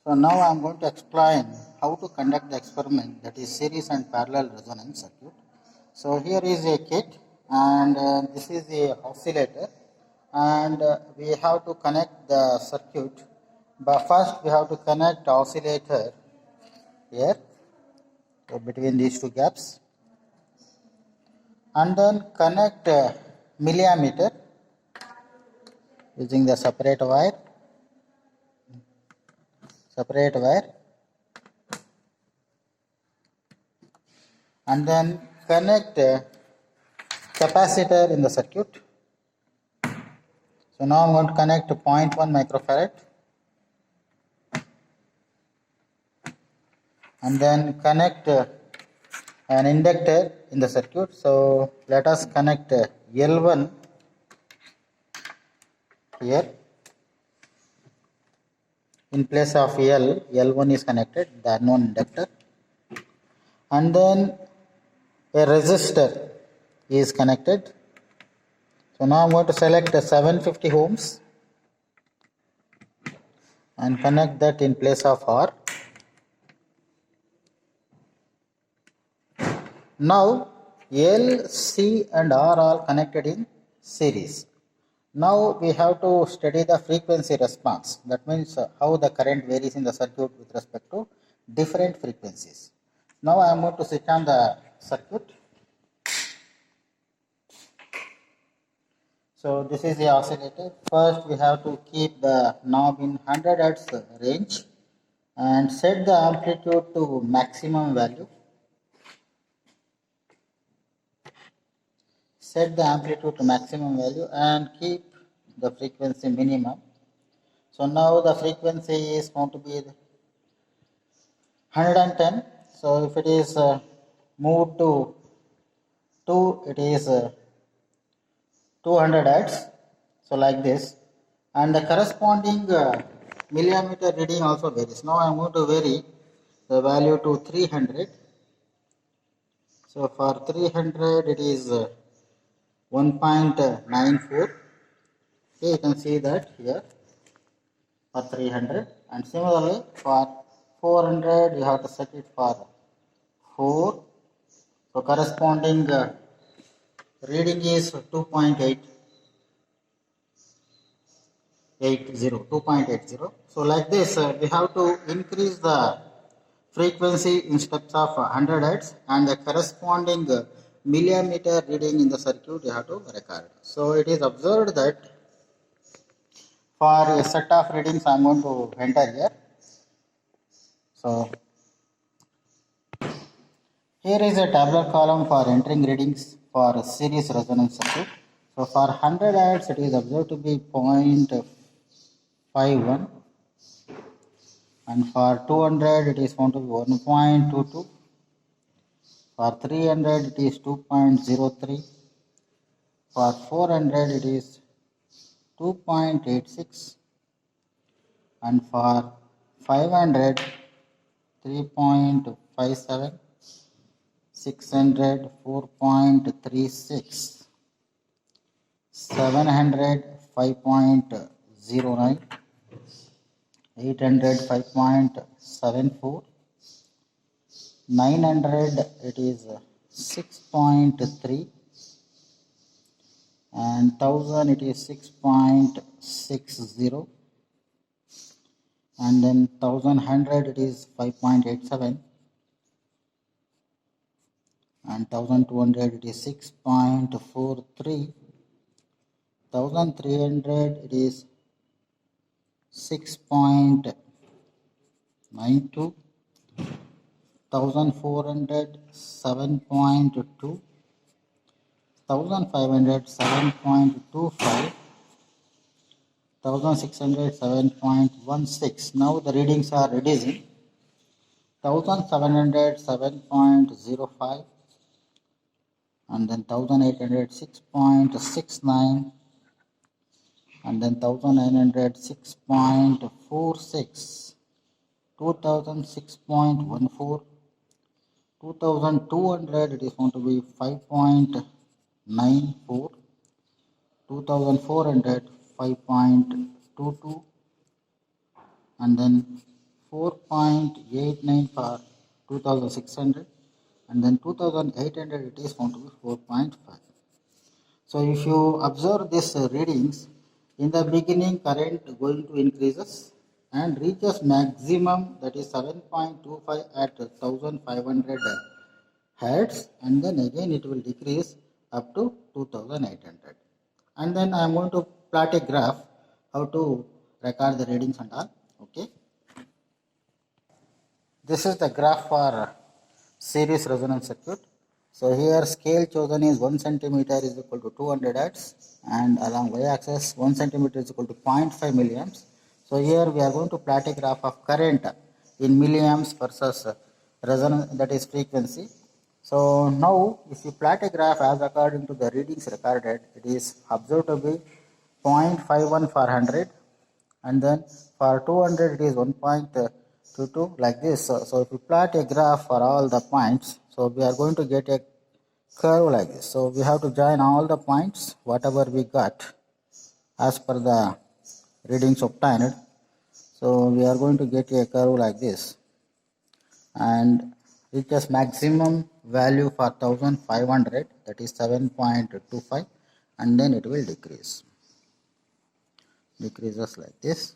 So now I am going to explain how to conduct the experiment, that is series and parallel resonance circuit. So here is a kit and this is a oscillator, and we have to connect the circuit. But first we have to connect oscillator here, so between these two gaps, and then connect milliammeter using the separate wire, and then connect capacitor in the circuit. So now I'm going to connect 0.1 microfarad and then connect an inductor in the circuit. So let us connect L1 here. In place of L1 is connected, the unknown inductor, and then a resistor is connected. So now I'm going to select 750 ohms and connect that in place of R. Now L, C and R are connected in series. Now we have to study the frequency response. That means how the current varies in the circuit with respect to different frequencies. Now I am going to switch on the circuit. So this is the oscillator. First we have to keep the knob in 100 Hz range and set the amplitude to maximum value. Set the amplitude to maximum value and keep the frequency minimum. So now the frequency is going to be 110. So if it is moved to 2, it is 200 Hz. So like this, and the corresponding millimeter reading also varies. Now I am going to vary the value to 300. So for 300 it is 1.94. Okay, you can see that here for 300, and similarly for 400 you have to set it for 4. So corresponding reading is 2.80. So like this we have to increase the frequency in steps of 100 Hz and the corresponding millimeter reading in the circuit you have to record. So it is observed that for a set of readings I am going to enter here. So here is a tabular column for entering readings for series resonance circuit. So for 100 Hz it is observed to be 0.51, and for 200 it is found to be 1.22. For 300 it is 2.03. For 400 it is 2.86, and for 500 3.57, 600 4.36, 700 5.09, 800 5.74, 900 it is 6.3, and 1000 it is 6.60, and then 1100 it is 5.87, and 1200 it is 6.43, 1300 it is 6.92, 1400 7.2, 1500 7.25, 1600 7.16. Now the readings are reducing. 1700 7.05, and then 1800 6.69, and then 1900 6.46, 2000 6.14, 2200 it is going to be 5.94, 2400 5.22, and then 4.89 for 2600, and then 2800 it is found to be 4.5. So if you observe these readings, in the beginning current going to increases and reaches maximum, that is 7.25 at 1500 hertz, and then again it will decrease up to 2800. And then I am going to plot a graph how to record the readings and all. Okay. This is the graph for series resonance circuit. So here scale chosen is 1 centimeter is equal to 200 hertz, and along y-axis 1 centimeter is equal to 0.5 milliamps. So here we are going to plot a graph of current in milliamps versus resonance, that is frequency. So now if you plot a graph as according to the readings recorded, it is observed to be 0.51 for 100, and then for 200 it is 1.22 like this. So if you plot a graph for all the points, so we are going to get a curve like this. So we have to join all the points whatever we got as per the readings obtained. So we are going to get a curve like this, and reaches maximum value for 1500, that is 7.25, and then it will decreases like this.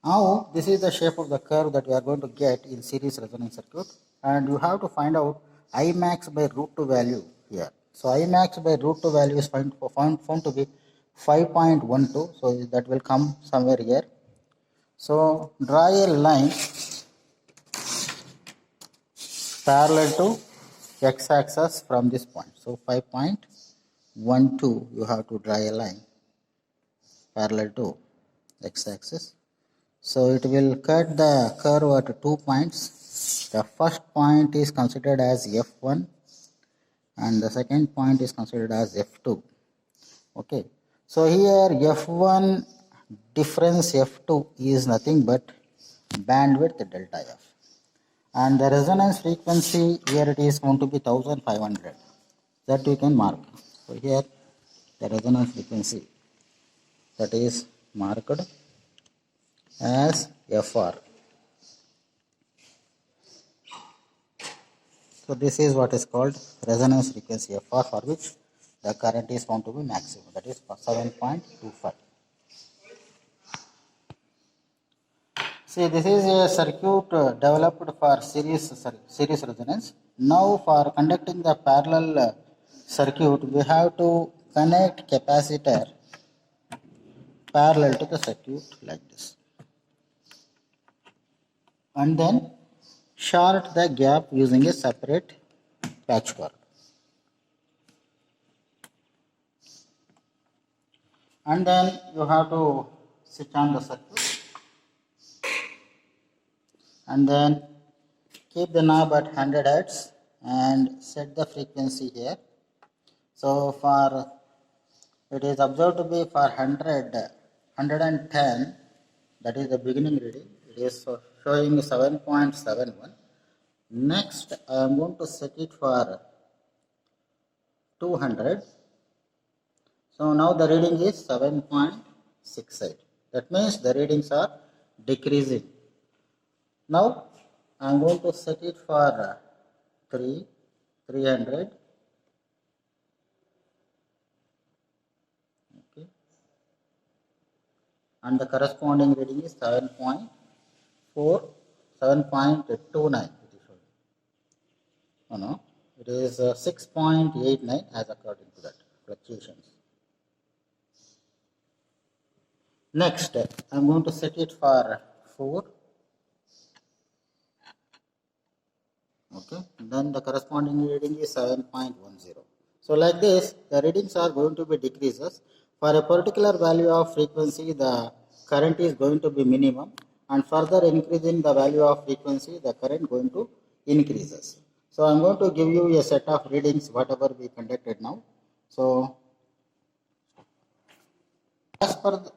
Now this is the shape of the curve that we are going to get in series resonance circuit, and you have to find out I max by root 2 value here. So I max by root 2 value is found to be 5.12, so that will come somewhere here. So draw a line parallel to x-axis from this point. So 5.12 you have to draw a line parallel to x-axis. So it will cut the curve at 2 points. The first point is considered as F1 and the second point is considered as F2. Okay. So here F1 difference F2 is nothing but bandwidth delta F. And the resonance frequency here it is going to be 1500. That we can mark. So here the resonance frequency that is marked as FR. So this is what is called resonance frequency FR, for which the current is found to be maximum, that is 7.25. See, this is a circuit developed for series resonance. Now for conducting the parallel circuit, we have to connect capacitor parallel to the circuit like this, and then short the gap using a separate patch cord. And then you have to switch on the circuit, and then keep the knob at 100 hertz and set the frequency here. So for it is observed to be for 110, that is the beginning reading, it is showing 7.71. Next I am going to set it for 200. So now the reading is 7.68. That means the readings are decreasing. Now I am going to set it for 300. Okay. And the corresponding reading is 7.4, 7.29. No, it is 6.89 as according to that fluctuations. Next, I am going to set it for 4. Okay, then the corresponding reading is 7.10. So like this, the readings are going to be decreases. For a particular value of frequency, the current is going to be minimum, and further increasing the value of frequency, the current going to increases. So I am going to give you a set of readings whatever we conducted now. So as per the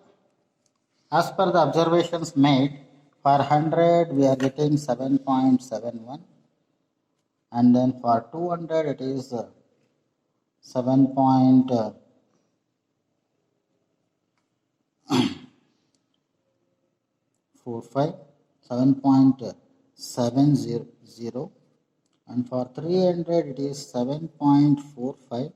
observations made, for 100 we are getting 7.71, and then for 200 it is 7. 7.45, 7.70, and for 300 it is 7.45,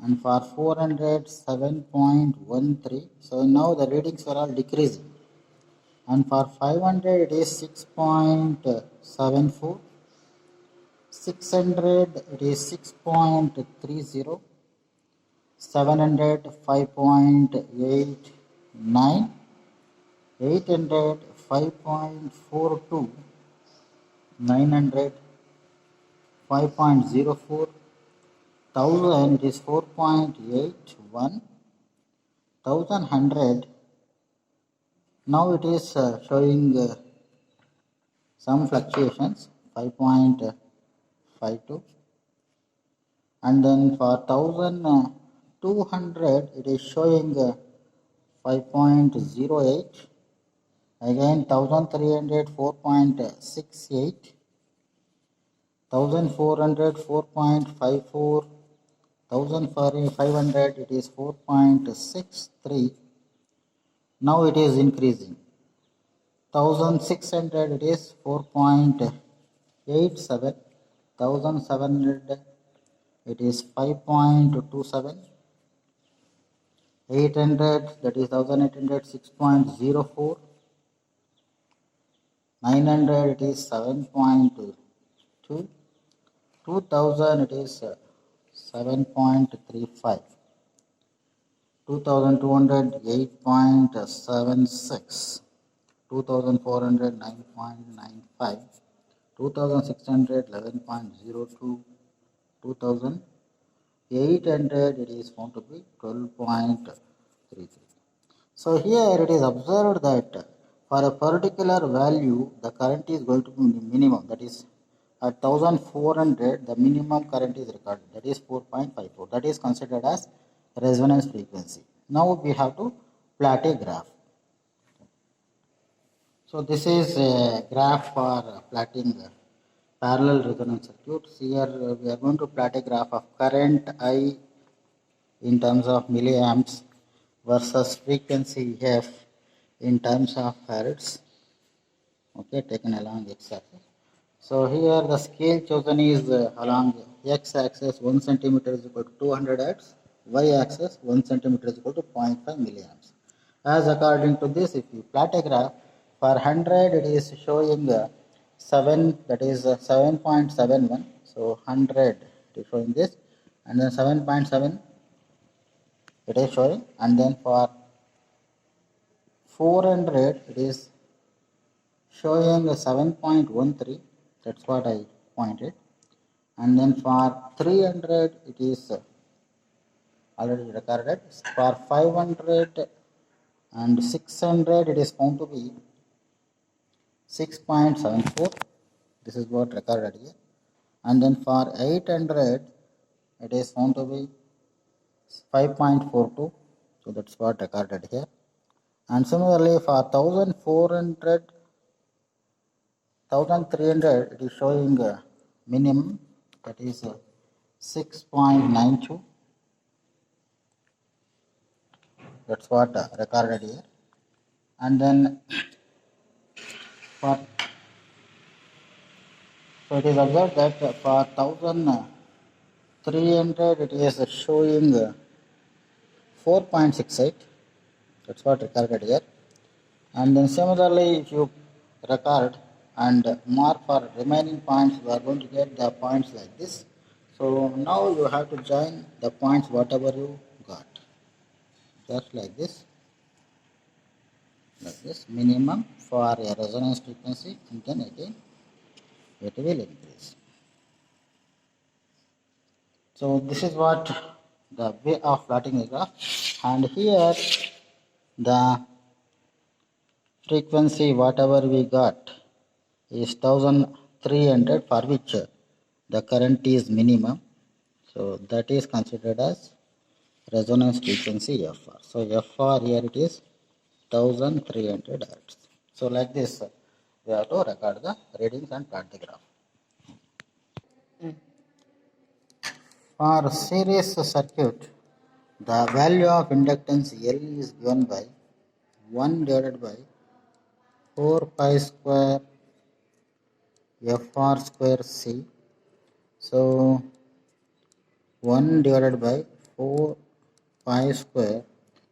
and for 400 7.13. So now the readings are all decreasing, and for 500 it is 6.74, 600 it is 6.30, 700 5.89, 800 5.42, 900 5.04, 1000 it is 4.81, 1100 now it is showing some fluctuations, 5.52, and then for 1200 it is showing 5.08, again 1300 4.68, 1400 4.54, 1500 it is 4.63. Now it is increasing. 1600 it is 4.87, 1700 it is 5.27, 800 that is 1800 6.04, 900 it is 7.2, 2000 it is 7.35, 2200 8.76, 2400 9.95, 2600 11.02, 2800 it is found to be 12.33. So here it is observed that for a particular value the current is going to be minimum, that is at 1400 the minimum current is recorded, that is 4.54, that is considered as resonance frequency. Now we have to plot a graph. So this is a graph for plotting parallel resonance circuits. Here we are going to plot a graph of current I in terms of milliamps versus frequency f in terms of farads, okay, taken along x-axis. So here the scale chosen is along x-axis 1 centimeter is equal to 200 hertz, y-axis 1 centimeter is equal to 0.5 milliamps. As according to this, if you plot a graph, for 100 it is showing 7, that is 7.71, so 100 it is showing this, and then 7.7 it is showing, and then for 400 it is showing 7.13, that's what I pointed, and then for 300 it is already recorded, for 500 and 600 it is found to be 6.74, this is what recorded here, and then for 800 it is found to be 5.42, so that's what recorded here, and similarly for 1400 1300 it is showing minimum, that is 6.92, that's what recorded here, and then for so it is observed that for 1300 it is showing 4.68, that's what recorded here, and then similarly if you record and mark for remaining points, you are going to get the points like this. So now you have to join the points whatever you got, just like this, minimum for a resonance frequency, and then again it will increase. So this is what the way of plotting a graph, and here the frequency whatever we got is 1300, for which the current is minimum, so that is considered as resonance frequency FR. So FR here it is 1300 hertz. So like this we have to record the readings and plot the graph. For series circuit, the value of inductance L is given by 1 divided by 4 pi square fr square c. So 1 divided by 4 pi square.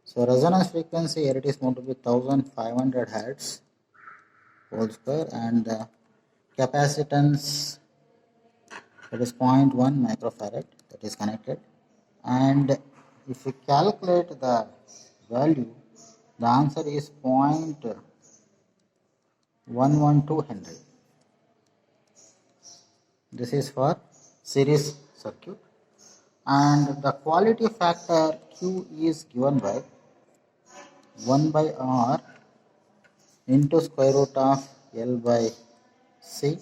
So resonance frequency here it is going to be 1500 hertz whole square, and the capacitance, that is 0.1 microfarad, that is connected. And if you calculate the value, the answer is 0.112 Henry. This is for series circuit, and the quality factor Q is given by 1 by R into square root of L by C.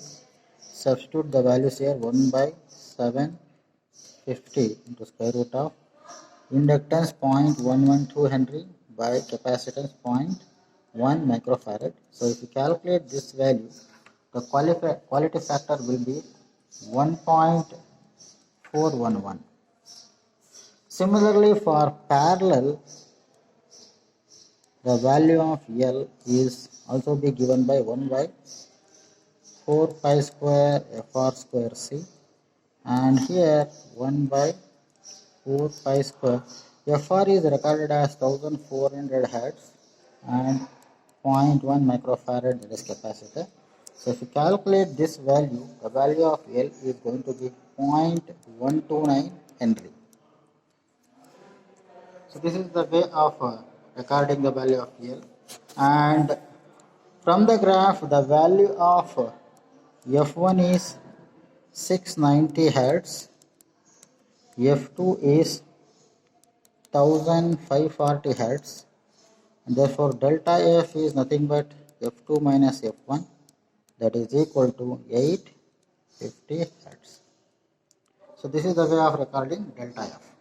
Substitute the values here, 1 by 750 into square root of inductance 0.112 Henry by capacitance 0.1 microfarad. So if you calculate this value, the quality factor will be 1.411. Similarly, for parallel, the value of L is also be given by 1 by 4 pi square fr square c, and here 1 by 4 pi square. Fr is recorded as 1400 hertz and 0.1 microfarad, that is capacitor. So if you calculate this value, the value of L is going to be 0.129 Henry. So this is the way of recording the value of L. And from the graph, the value of F1 is 690 hertz, F2 is 1540 hertz, and therefore delta F is nothing but F2 minus F1, that is equal to 850 hertz. So this is the way of recording delta F.